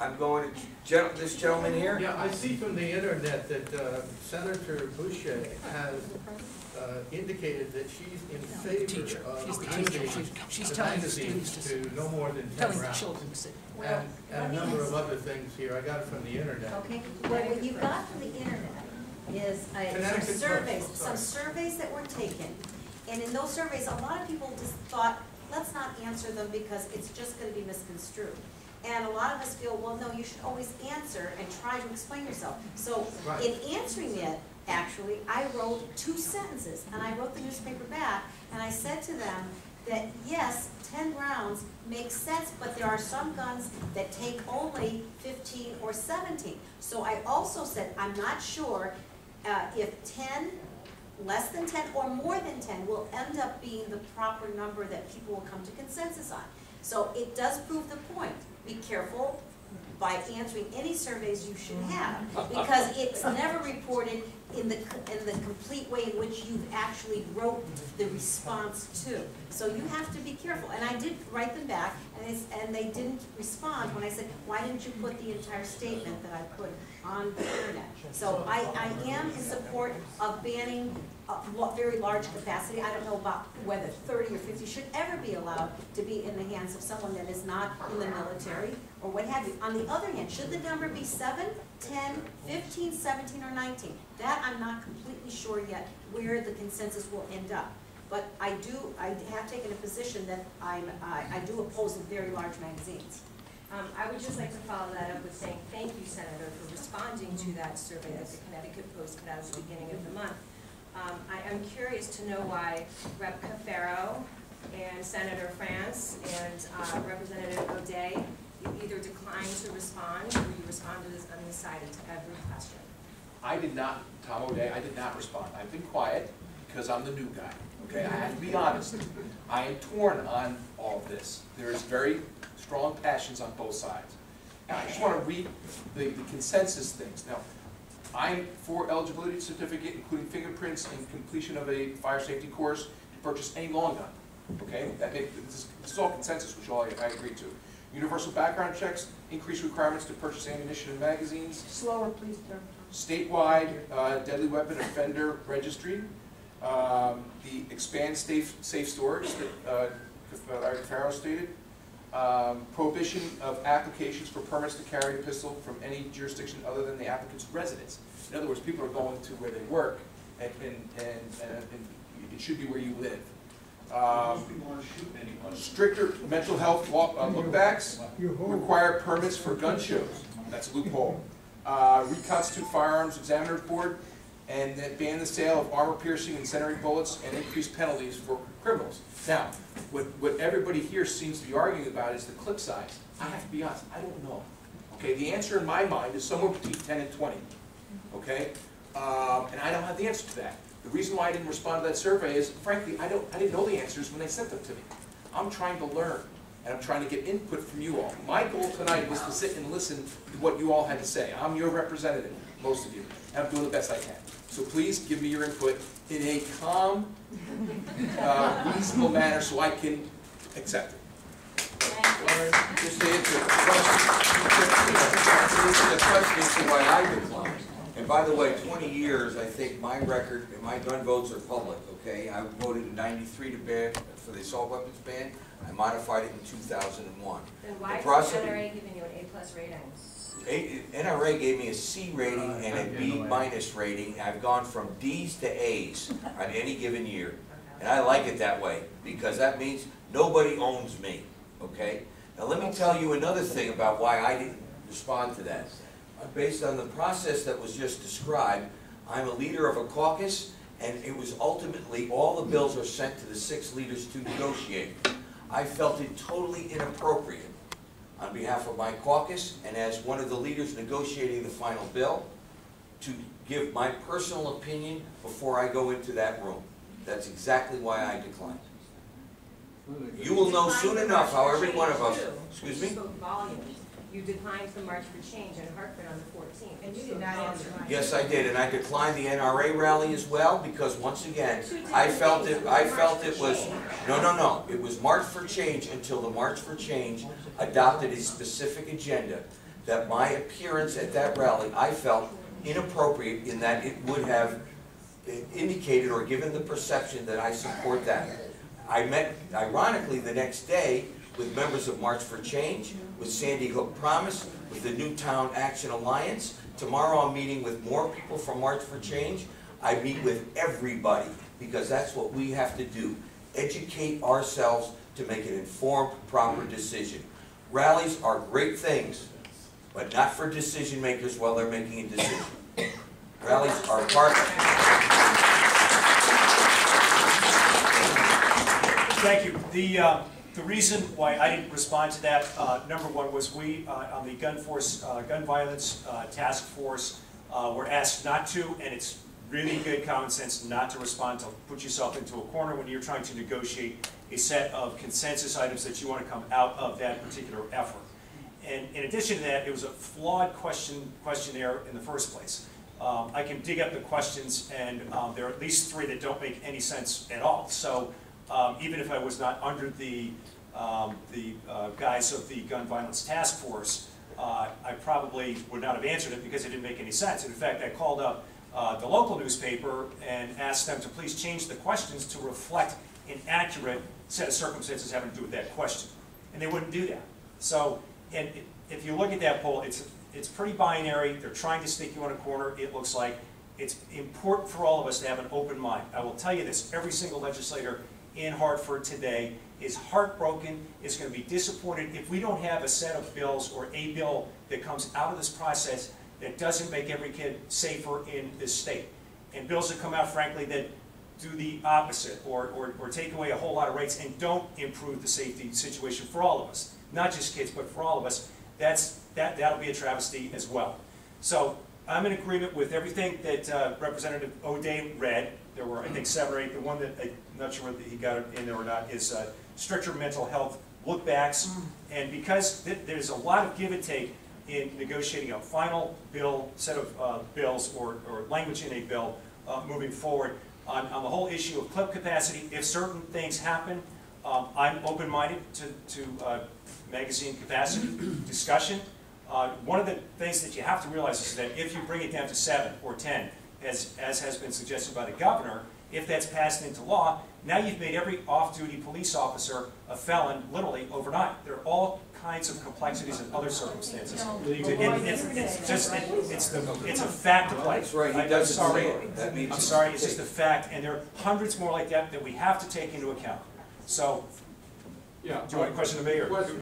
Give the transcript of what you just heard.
I'm going to this gentleman here. Yeah, I see from the internet that Senator Boucher has indicated that she's in favor of She's the telling the magazines students to no more than 10 telling the rounds. children to sit. And a number of other things here. I got it from the internet. Okay, well, what you got from the internet is some surveys that were taken. And in those surveys, a lot of people just thought, let's not answer them because it's just going to be misconstrued. And a lot of us feel, well, no, you should always answer and try to explain yourself. So in answering it, actually, I wrote 2 sentences, and I wrote the newspaper back, and I said to them that, yes, 10 rounds makes sense, but there are some guns that take only 15 or 17. So I also said, I'm not sure if 10, less than 10, or more than 10 will end up being the proper number that people will come to consensus on. So it does prove the point. Be careful by answering any surveys you should have, because it's never reported in the complete way in which you actually wrote the response to. So you have to be careful. And I did write them back, and they didn't respond when I said, why didn't you put the entire statement that I put on the internet? So I am in support of banning very large capacity. I don't know about whether 30 or 50 should ever be allowed to be in the hands of someone that is not in the military or what have you. On the other hand, should the number be 7, 10, 15, 17, or 19? That I'm not completely sure yet where the consensus will end up. But I have taken a position that I do oppose the very large magazines. I would just like to follow that up with saying thank you, Senator, for responding to that survey that the Connecticut Post put out at the beginning of the month. I am curious to know why Rep. Cafero and Senator France and Representative O'Day, you either declined to respond or you responded as undecided to every question. I did not, Tom O'Day, I did not respond. I've been quiet because I'm the new guy, okay? I have to be honest. I am torn on all of this. There is very strong passions on both sides. Now, I just want to read the consensus things. Now, I'm for eligibility certificate, including fingerprints and completion of a fire safety course to purchase any long gun. Okay, this is all consensus, which all I agree to. Universal background checks, increased requirements to purchase ammunition and magazines. Slower, please, sir. Statewide deadly weapon offender registry. The expand safe storage that Cafero stated. Prohibition of applications for permits to carry a pistol from any jurisdiction other than the applicant's residence. In other words, people are going to where they work, and it should be where you live. Stricter mental health lookbacks, require permits for gun shows. That's a loophole. Reconstitute firearms examiner's board, and then ban the sale of armor-piercing and centering bullets, and increase penalties for criminals. Now, what everybody here seems to be arguing about is the clip size. I have to be honest, I don't know. Okay, the answer in my mind is somewhere between 10 and 20. Okay, and I don't have the answer to that. The reason why I didn't respond to that survey is, frankly, I didn't know the answers when they sent them to me. I'm trying to learn, and I'm trying to get input from you all. My goal tonight was to sit and listen to what you all had to say. I'm your representative, most of you, and I'm doing the best I can. So please give me your input in a calm, reasonable manner so I can accept it. Just to answer the question as to why I declined. And by the way, 20 years, I think my record, my gun votes are public, okay? I voted in '93 to ban, for the assault weapons ban. I modified it in 2001. Then why is the NRA giving you an A+ rating? NRA gave me a C rating and a B- rating. I've gone from D's to A's on any given year. And I like it that way, because that means nobody owns me, okay? Now let me tell you another thing about why I didn't respond to that. Based on the process that was just described, I'm a leader of a caucus, and it was ultimately, all the bills are sent to the 6 leaders to negotiate. I felt it totally inappropriate on behalf of my caucus, and as one of the leaders negotiating the final bill, to give my personal opinion before I go into that room. That's exactly why I declined. You will know soon enough how every one of us, excuse me? You declined the March for Change in Hartford on the 14th. And you did not answer my question. Yes, I did, and I declined the NRA rally as well, because once again, I felt it was, no, it was March for Change until the March for Change adopted a specific agenda that my appearance at that rally, I felt inappropriate in that it would have indicated or given the perception that I support that. I met, ironically, the next day with members of March for Change, with Sandy Hook Promise, with the Newtown Action Alliance. Tomorrow I'm meeting with more people from March for Change. I meet with everybody because that's what we have to do. Educate ourselves to make an informed, proper decision. Rallies are great things, but not for decision makers while they're making a decision. Rallies are part of it. Thank you. The reason why I didn't respond to that, number one, was we on the gun violence task force were asked not to, and it's really good common sense not to respond, to put yourself into a corner when you're trying to negotiate a set of consensus items that you want to come out of that particular effort. And in addition to that, it was a flawed questionnaire in the first place. I can dig up the questions, and there are at least 3 that don't make any sense at all. So even if I was not under the guise of the gun violence task force, I probably would not have answered it because it didn't make any sense. In fact, I called up the local newspaper and asked them to please change the questions to reflect an accurate set of circumstances having to do with that question. And they wouldn't do that. So, and if you look at that poll, it's pretty binary. They're trying to stick you in a corner, it looks like. It's important for all of us to have an open mind. I will tell you this, every single legislator in Hartford today is heartbroken, is going to be disappointed if we don't have a set of bills or a bill that comes out of this process that doesn't make every kid safer in this state. And bills that come out, frankly, that do the opposite or take away a whole lot of rights and don't improve the safety situation for all of us. Not just kids, but for all of us. That'll be a travesty as well. So I'm in agreement with everything that Representative O'Day read. There were, I think, 7 or 8. The one that I'm not sure whether he got it in there or not is stricter mental health look-backs. And because there's a lot of give and take in negotiating a final bill, set of bills or language in a bill moving forward on the whole issue of clip capacity, if certain things happen, I'm open-minded to magazine capacity discussion. One of the things that you have to realize is that if you bring it down to 7 or 10, as has been suggested by the governor, if that's passed into law, now you've made every off-duty police officer a felon literally overnight. There are all kinds of complexities and other circumstances. It's a fact of life. That's right, he doesn't say it. That means I'm sorry, it's just a fact, and there are hundreds more like that that we have to take into account. So, Yeah. do you want a question to me? Or?